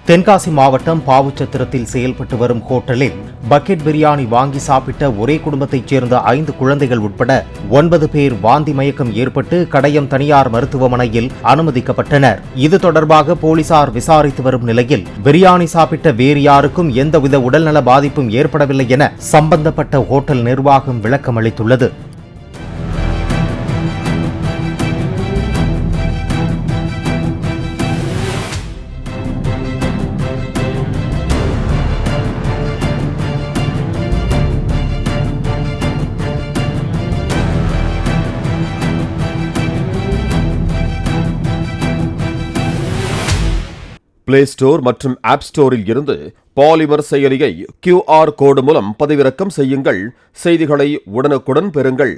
தென்காசி மாவட்டம் பாவுச்சத்திரத்தில் செயல்பட்டு வரும் ஹோட்டலில் பக்கெட் பிரியாணி வாங்கி சாப்பிட்ட ஒரே குடும்பத்தைச் சேர்ந்த 5 குழந்தைகள் உட்பட 9 பேர் வாந்தி மயக்கம் ஏற்பட்டு கடையம் தனியார் மருத்துவமனையில் அனுமதிக்கப்பட்டனர். இது தொடர்பாக போலீசார் விசாரித்து வரும் நிலையில் பிரியாணி சாப்பிட்ட வேறு யாருக்கும் எந்தவித உடல்நல பாதிப்பும் ஏற்படவில்லை என சம்பந்தப்பட்ட ஹோட்டல் நிர்வாகம் விளக்கம் அளித்துள்ளது. பிளே ஸ்டோர் மற்றும் ஆப் ஸ்டோரில் இருந்து பாலிமர் செயலியை QR கோடு மூலம் பதிவிறக்கம் செய்யுங்கள். செய்திகளை உடனுக்குடன் பெறுங்கள்.